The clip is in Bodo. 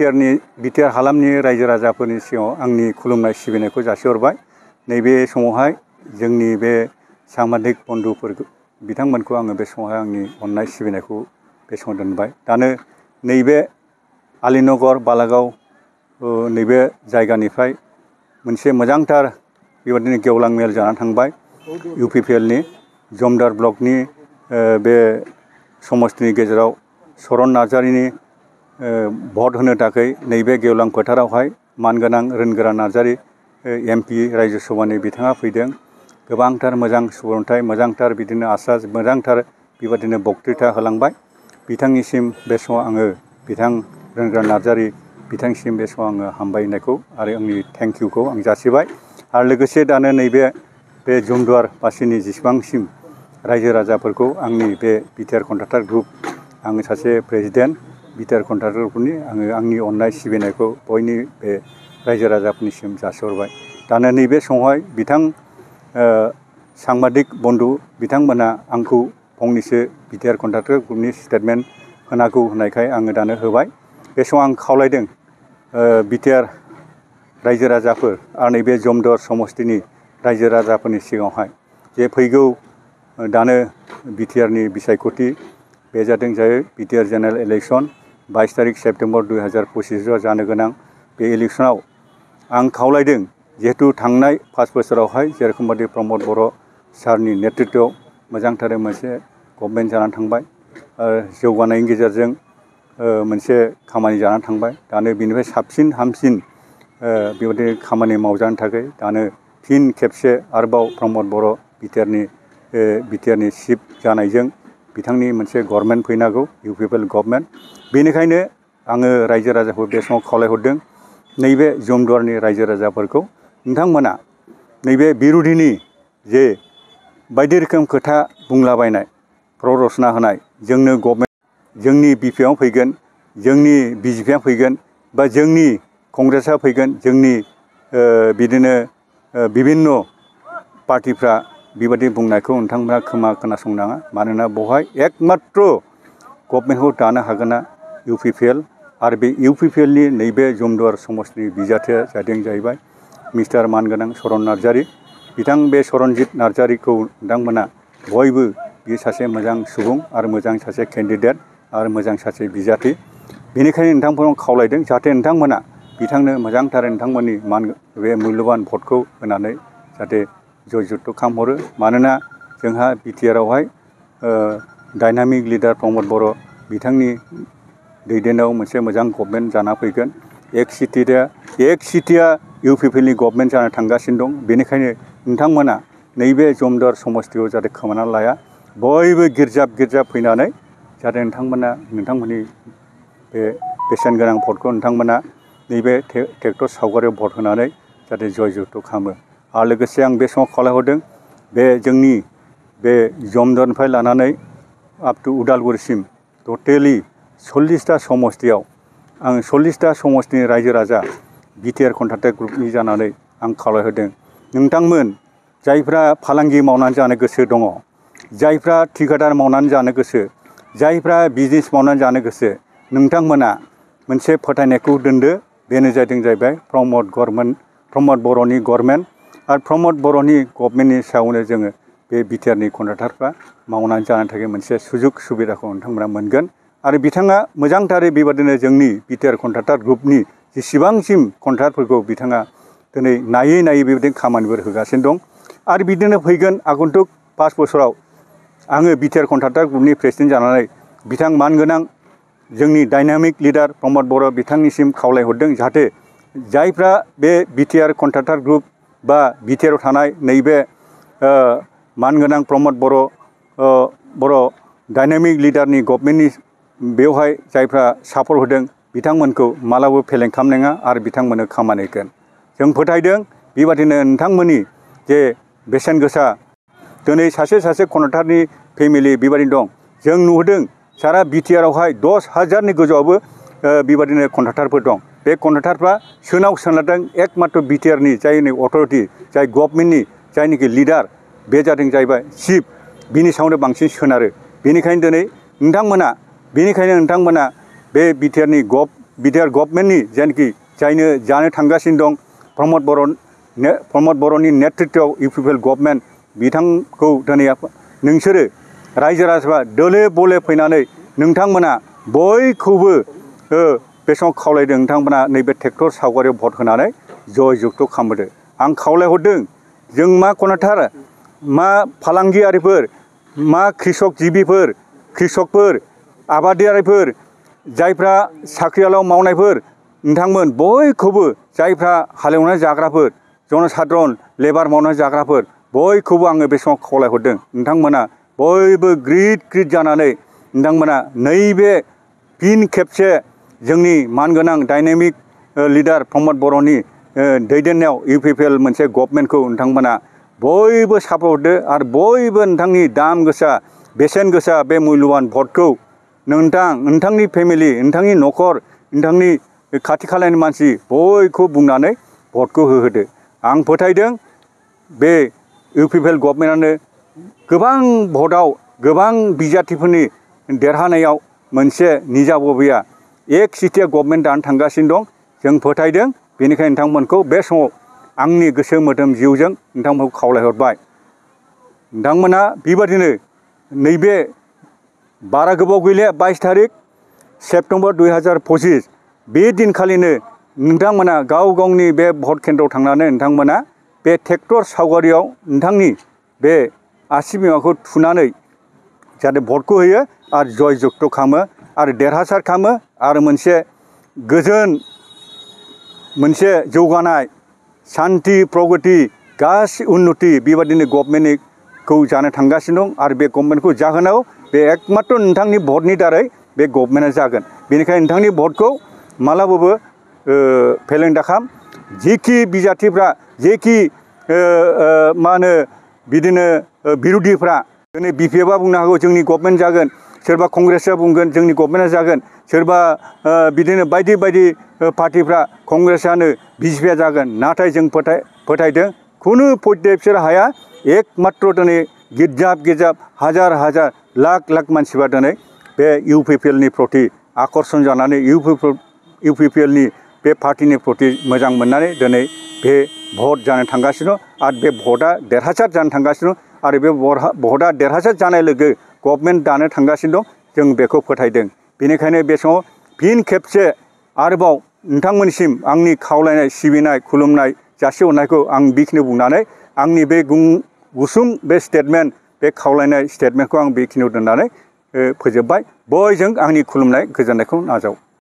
बिटिआर हालामनि रायजो राजाफोरनि सिगाङाव आंनि खुलुमनाय सिबिनायखौ जासिहरबाय। नैबे समावहाय जोंनि बे सामाजिक बन्धुफोर बिथांमोनखौ आङो बे समावहाय आंनि अननाय सिबिनायखौ बे समाव दोनबाय। दानो नैबे आलीनगर बालागाव नैबे जायगानिफ्राय मोनसे मोजांथार बेबादिनो गेवलां मेल जानानै थांबाय। UPPLनि जमदार ब्लकनि बे समस्तिनि गेजेराव चरन नार्जारिनि भट होनो थाखाय नैबे गेवलां फोथारावहाय मानगोनां रोनगोरा नार्जारि MP रायजो सभानि बिथाङा फैदों। गोबांथार मोजां सुबुरुन्थाय मोजांथार बिदिनो आसार मोजांथार बेबादिनो बक्तृता होलांबाय। बिथांनिसिम बे समाव आङो बिथां रोनगोरा नार्जारि बिथांनिसिम बे समाव आङो हामबायनायखौ आरो आंनि थेंक इउखौ आं जासिबाय। आरो लोगोसे दानो नैबे जमदुवार बासिनि जेसेबांसिम रायजो राजाफोरखौ आंनि बे बिटिआर कन्ट्राक्टर ग्रुप आङो सासे प्रेसिडेन्ट बिटिआर कन्ट्राक्टर ग्रुपनि आंनि अननाय सिबिनायखौ बयनि बे रायजो राजाफोरनिसिम जासिहरबाय। दानो नैबे समावहाय बिथां साংবাদিক बन्धु बिथांमोना आंखौ फंनैसो बिटिआर कन्ट्राक्टर ग्रुपनि स्टेटमेन्ट होनांगौ होननायखाय आङो दानो होबाय। बे समाव आं खावलायदों बिटिआर रायजो राजाफोर आरो नैबे जमदुवार समस्तिनि रायजो राजाफोरनि सिगाङावहाय जे फैगौ दानो बिटिआरनि बिसायख'थि बे जादों जाहैबाय बिटिआर जेनेरेल इलेक्शन 22 तारिख सेप्तेम्बर 2025 जानो गोनां बे इलेक्शनाव आं खावलायदों जिहेतु थांनाय 5 बोसोरावहाय जेरखम बादि प्रमद बर' सारनि नेतृत्वआव मोजांथारै मोनसे गभर्नमेन्ट जानानै थांबाय। जौगानायनि गेजेरजों मोनसे खामानि जानानै थांबाय। दानो बिनिफ्राय साबसिन हामसिन बेबायदि खामानि मावजानो थाखाय दानो फिन खेबसे आरोबाव प्रमद बर' बिटिआरनि चिफ जानायजों बिथांनि मोनसे गभर्नमेन्ट फैनांगौ UPPL गभर्नमेन्ट। बेनिखायनो आङो रायजो राजाखौ बे समाव खावलायहरदों नैबे जमदुवारनि रायजो राजाफोरखौ नोंथांमोना नैबे बिरोधिनि जे बायदि रोखोम खोथा बुंलाबायनाय प्ररचना होनाय जोंनो गभर्नमेन्ट जोंनि BPआव फैगोन जोंनि BJPआ फैगोन बा जोंनि कंग्रेसआ फैगोन जोंनि बिदिनो बिभिन्न पार्टिफ्रा बेबायदि बुंनायखौ नोंथांमोना खोनासंनाङा। मानोना बेवहाय एकमात्र गभर्नमेन्टखौ दानो हागोना UPPL आरो बे UPPLनि नैबे जमदुवार समस्तिनि बिजाथिया जाहैबाय मिस्टार मानगोनां चरन नार्जारि। बिथां बे चरणजित नार्जारिखौ नोंथांमोना बयबो बियो सासे मोजां सुबुं आरो मोजां सासे केन्डिडेट आरो मोजां सासे बिजाथि। बेनिखायनो नोंथांमोनखौ खावलायदों जाहाथे नोंथांमोना बिथांनो मोजांथार नोंथांमोननि बे मुल्यबान भटखौ होनानै जाहाथे जयजुक्त खालामहरो। मानोना जोंहा बिटिआरआवहाय डायनामिक लिडार प्रमद बर' बिथांनि दैदेननायाव मोनसे मोजां गभर्नमेन्ट जाना फैगोन। एक सिटिया UPPLनि गभर्नमेन्ट जाना थांगासिनो दं। बेनिखायनो नोंथांमोना नैबे जमदुवार समस्तियाव जाहाथे खोमानानै लाया बयबो गिर्जाब फैनानै जाहाथे नोंथांमोननि बे बेसेन गोनां भटखौ नोंथांमोना नैबे ट्रेक्टर सावगारियाव भट होनानै जाहाथे जयजुक्त खालामो। आरो लोगोसे आं बे समाव खावलायहरदों बे जोंनि बे जमदुवारनिफ्राय लानानै आप टु उदालगुरिसिम टटेलि 40टा समस्तियाव आं 40टा समस्तिनि रायजो राजा बिटिआर कन्ट्राक्टर ग्रुपनि जानानै आं खावलायहरदों नोंथांमोन जायफ्रा फालांगि मावनानै जानो गोसो दङ, जायफ्रा ठिकादार मावनानै जानो गोसो, जायफ्रा बिजनेस मावनानै जानो गोसो, नोंथांमोना मोनसे फोथायनायखौ दोनदो। बेनो जाहैबाय प्रमद बर'नि गभर्नमेन्ट आरो प्रमद बर'नि गभर्नमेन्टनि सायावनो जोङो बे बिटिआरनि कन्ट्राक्टरफ्रा मावनानै जानो थाखाय मोनसे सुजुग सुबिदाखौ नोंथांमोना मोनगोन। आरो बिथाङा मोजांथारै बेबादिनो जोंनि बिटिआर कन्ट्राक्टर ग्रुपनि जेसेबांसिम कन्ट्राक्टफोरखौ बिथाङा दिनै नायै बेबायदिनो खामानिफोर होगासिनो दं। आरो बिदिनो फैगोन आगन्तुक 5 बोसोराव आङो बिटिआर कन्ट्राक्टर ग्रुपनि प्रेसिडेन्ट जानानै बिथां मानगोनां जोंनि डायनामिक लिडार प्रमद बर' बिथांनिसिम खावलायहरदों जाहाथे जायफ्रा बे बिटिआर कन्ट्राक्टर ग्रुप बा बिटिआरआव थानाय नैबे मानगोनां प्रमद बर' डायनामिक लिडारनि गभर्नमेन्टनि बेवहाय जायफ्रा सापर्ट होदों बिथांमोनखौ मालाबो फेलें खालामनाङा आरो बिथांमोननो खामानि होगोन। जों फोथायदों बेबादिनो नोंथांमोननि जे बेसेन गोसा दिनै सासे कन्ट्राक्टरनि फेमिलि बेबादिनो दं। जों नुहरदों सारा बिटिआरआवहाय 10,000नि गोजौआवबो बेबादिनो कन्ट्राक्टरफोर दं। बे कन्ट्राक्टरफ्रा सोनाव सोनारदों एकमात्र बिटिआरनि जायनि अथरिटि जाय गभर्नमेन्टनि जायनिखि लिडार बे जाहैबाय चिफ बिनि सायावनो बांसिन सोनारो। बेनिखायनो नोंथांमोना बे बिटिआरनि बिटिआर गभर्नमेन्टनि जेनाखि जानो थांगासिनो दं प्रमद बर'नि नेतृत्वआव इउपिपिएल गभर्नमेन्ट बिथांखौ दिनै नोंसोरो रायजो राजाफ्रा दले बले फैनानै नोंथांमोना बयखौबो बे समाव खावलायदों नोंथांमोना नैबे ट्रेक्टर सावगारियाव भट होनानै जय जुक्त खालामबोदो। आं खावलायहरदों जों मा कनाटार मा फालांगियारिफोर मा कृषकफोर आबादारिफोर जायफ्रा साख्रियालाव मावनायफोर नोंथांमोन बयखौबो जायफ्रा हालेवनाय जाग्राफोर जनसाधारन लेबार मावनाय जाग्राफोर बयखौबो आङो बे समाव खावलायहरदों नोंथांमोना बयबो ग्रिद जानानै नोंथांमोना नैबे फिन खेबसे जोंनि मानगोनां डायनामिक लिडार प्रमद बर'नि दैदेननायाव इउपिपिएल मोनसे गभर्नमेन्टखौ नोंथांमोना बयबो सापर्ट हरदो आरो बयबो नोंथांनि दाम गोसा बेसेन गोसा बे मुल्यबान भटखौ नोंथांनि फेमिलि नोंथांनि न'खर नोंथांनि खाथि खालानि मानसि बयखौ बुंनानै भटखौ होहोदो। आं फोथायदों बे इउपिपिएल गभर्नमेन्टआनो गोबां भटआव गोबां बिजाथिफोरनि देरहानायाव मोनसे निजा बबिया एक सिटिया गभर्नमेन्ट दानो थांगासिनो दं। जों फोथायदों बेनिखायनो नोंथांमोनखौ बे समाव आंनि गोसो मोदोम जिउजों नोंथांमोनखौ खावलायहरबाय। नोंथांमोना बेबादिनो नैबे बारा गोबाव गैले 22 तारिख सेप्तेम्बर 2025 बे दिनखालिनो नोंथांमोना गाव गावनि बे भट केन्द्रआव थांनानै नोंथांमोना बे ट्रेक्टर सावगारियाव नोंथांनि बे आसि बिमाखौ थुनानै जाहाथे भटखौ होयो आरो जय जुक्त खालामो आरो देरहासार खालामो आरो मोनसे गोजोन मोनसे जौगानाय शान्ति प्रगति गासै उन्नति बेबादिनो गभर्नमेन्टखौ जानो थांगासिनो दं आरो बे गभर्नमेन्टखौ जाहोनाव बे एकमात्र नोंथांनि भटनि दारै बे गभर्नमेन्टआ जागोन। बेनिखायनो नोंथांनि भटखौ मालाबाबो फेलें दाखालाम। जेखि बिजाथिफ्रा जेखि मा होनो बिदिनो बिरोधिफ्रा दिनै बिपिएफआ बुंनो हागौ जोंनि गभर्नमेन्ट जागोन, सोरबा कंग्रेसआ बुंगोन जोंनि गभर्नमेन्टआ जागोन, सोरबा बिदिनो बायदि पार्टिफ्रा कंग्रेसआनो बिजेपिआ जागोन। नाथाय जों फोथायदों खुनु पयटे बिसोर हाया। एकमात्र दिनै गिर्जाब हाजार लाख मानसिफ्रा दिनै बे इउपिपिएलनि प्रति आकर्षण जानानै इउपिपिएलनि बे पार्टिनि प्रति मोजां मोननानै दिनै बे भट जानो थांगासिनो आरो बे भटआ देरहासार जानो थांगासिनो आरो बे भटआ देरहासार जानाय लोगो गभर्नमेन्ट दानो थांगासिनो दं। जों बेखौ फोथायदों। बेनिखायनो बे समाव फिन खेबसे आरोबाव नोंथांमोननिसिम आंनि खावलायनाय सिबिनाय खुलुमनाय जासिहरनायखौ आं बेखिनि बुंनानै आंनि बे गुसुं बे स्टेटमेन्ट बे खावलायनाय स्टेटमेन्टखौ आं बेखिनियाव दोननानै फोजोबबाय। बयजों आंनि खुलुमनाय गोजोननायखौ नाजाव।